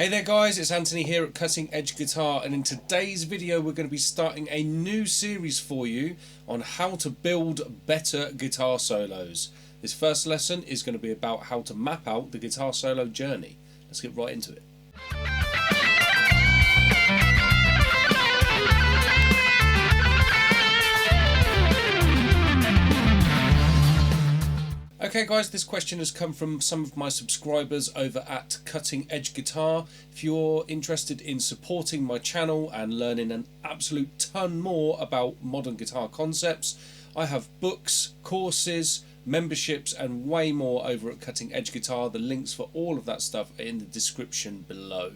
Hey there guys, it's Anthony here at Cutting Edge Guitar, and in today's video we're going to be starting a new series for you on how to build better guitar solos. This first lesson is going to be about how to map out the guitar solo journey. Let's get right into it. Okay guys, this question has come from some of my subscribers over at Cutting Edge Guitar. If you're interested in supporting my channel and learning an absolute ton more about modern guitar concepts, I have books, courses, memberships and way more over at Cutting Edge Guitar. The links for all of that stuff are in the description below.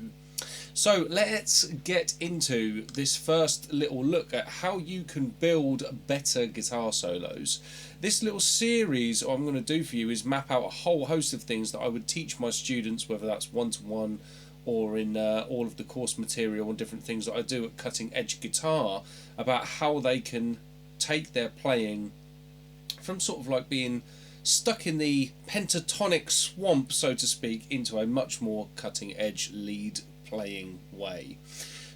So let's get into this first little look at how you can build better guitar solos. This little series I'm going to do for you is map out a whole host of things that I would teach my students, whether that's one-to-one or in all of the course material and different things that I do at Cutting Edge Guitar, about how they can take their playing from sort of like being stuck in the pentatonic swamp, so to speak, into a much more cutting edge lead playing way.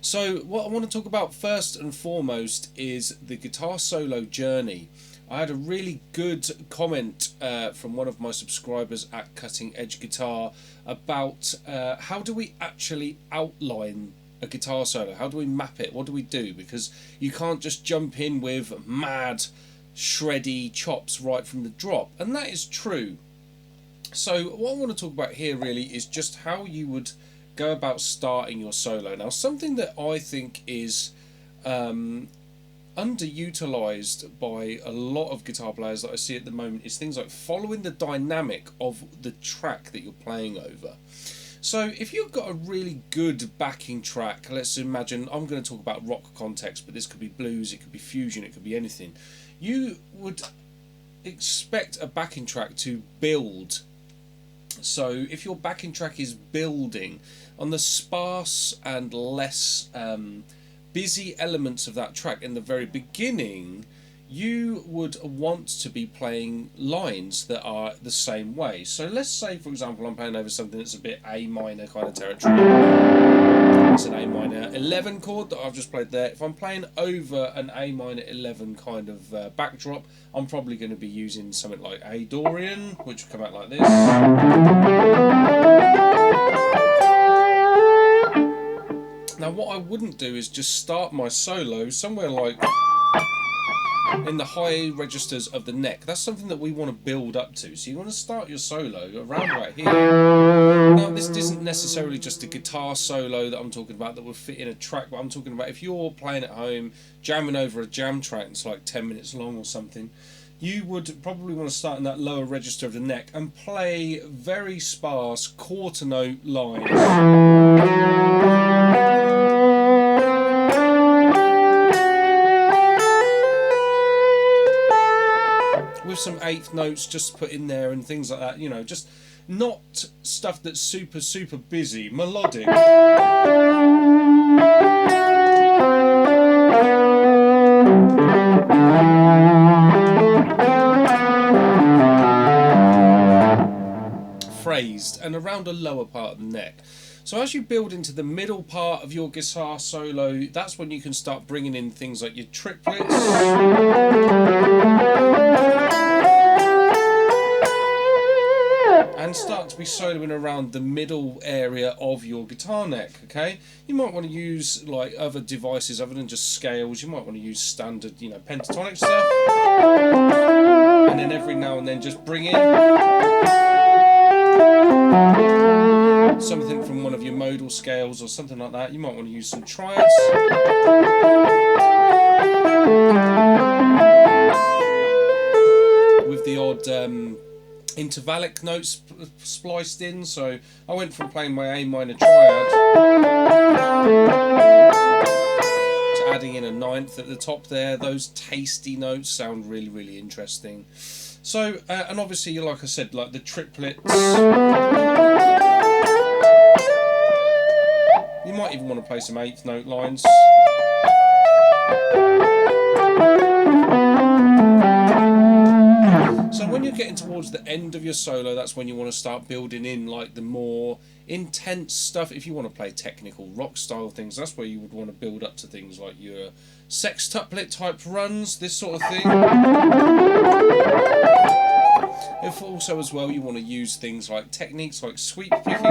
So what I want to talk about first and foremost is the guitar solo journey. I had a really good comment from one of my subscribers at Cutting Edge Guitar about how do we actually outline a guitar solo? How do we map it? What do we do? Because you can't just jump in with mad shreddy chops right from the drop, and that is true. So what I want to talk about here really is just how you would go about starting your solo. Now, something that I think is underutilized by a lot of guitar players that I see at the moment is things like following the dynamic of the track that you're playing over. So if you've got a really good backing track, let's imagine, I'm going to talk about rock context, but this could be blues, it could be fusion, it could be anything. You would expect a backing track to build. So if your backing track is building on the sparse and less busy elements of that track in the very beginning, you would want to be playing lines that are the same way. So let's say, for example, I'm playing over something that's a bit A minor kind of territory. It's an A minor 11 chord that I've just played there. If I'm playing over an A minor 11 kind of backdrop, I'm probably going to be using something like A Dorian, which will come out like this. Now what I wouldn't do is just start my solo somewhere like in the high registers of the neck. That's something that we want to build up to. So you want to start your solo around right here. Now this isn't necessarily just a guitar solo that I'm talking about that would fit in a track, but I'm talking about if you're playing at home, jamming over a jam track that's like 10 minutes long or something, you would probably want to start in that lower register of the neck and play very sparse quarter note lines. With some eighth notes just put in there and things like that, you know, just not stuff that's super busy, melodic. Phrased and around a lower part of the neck. So as you build into the middle part of your guitar solo, that's when you can start bringing in things like your triplets. And start to be soloing around the middle area of your guitar neck, okay? You might want to use like other devices other than just scales. You might want to use standard, you know, pentatonic stuff. And then every now and then just bring in something from one of your modal scales or something like that. You might want to use some triads. With the odd intervallic notes spliced in. So I went from playing my A minor triad to adding in a ninth at the top there. Those tasty notes sound really interesting. So and obviously, like I said, like the triplets, you might even want to play some eighth note lines. So when when you're getting towards the end of your solo, that's when you want to start building in like the more intense stuff. If you want to play technical rock style things, that's where you would want to build up to things like your sextuplet type runs, this sort of thing. If also as well you want to use things like techniques like sweep picking,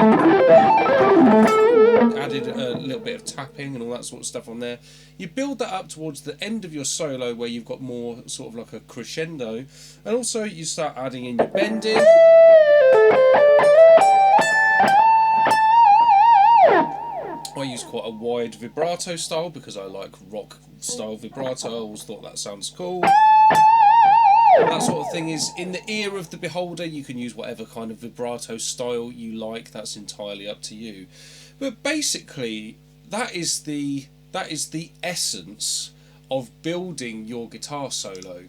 added a little bit of tapping and all that sort of stuff on there. You build that up towards the end of your solo where you've got more sort of like a crescendo, and also you start adding in your bending. I use quite a wide vibrato style because I like rock style vibrato. I always thought that sounds cool. That sort of thing is in the ear of the beholder. You can use whatever kind of vibrato style you like. That's entirely up to you. But basically, that is the essence of building your guitar solo.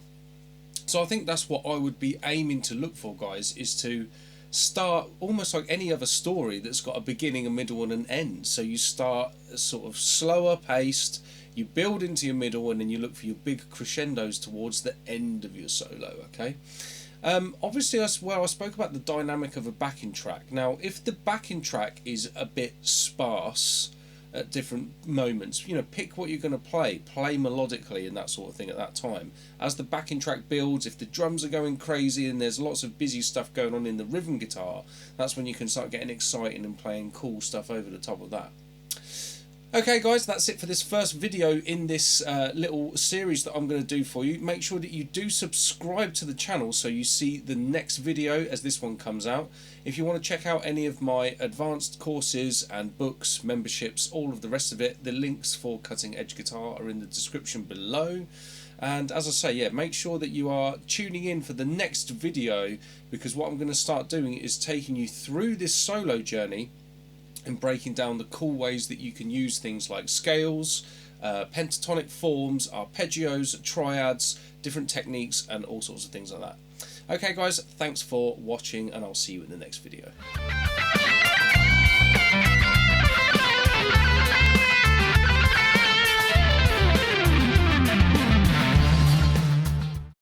So I think that's what I would be aiming to look for, guys, is to start almost like any other story that's got a beginning, a middle and an end. So you start sort of slower paced, you build into your middle, and then you look for your big crescendos towards the end of your solo. Okay. Obviously as well, I spoke about the dynamic of a backing track. Now if the backing track is a bit sparse at different moments, you know, pick what you're going to play melodically and that sort of thing at that time. As the backing track builds, if the drums are going crazy and there's lots of busy stuff going on in the rhythm guitar, that's when you can start getting exciting and playing cool stuff over the top of that. Okay guys, that's it for this first video in this little series that I'm going to do for you. Make sure that you do subscribe to the channel so you see the next video as this one comes out. If you want to check out any of my advanced courses and books, memberships, all of the rest of it, the links for Cutting Edge Guitar are in the description below. And as I say, yeah, make sure that you are tuning in for the next video, because what I'm going to start doing is taking you through this solo journey and breaking down the cool ways that you can use things like scales, pentatonic forms, arpeggios, triads, different techniques and all sorts of things like that. Okay guys, thanks for watching and I'll see you in the next video.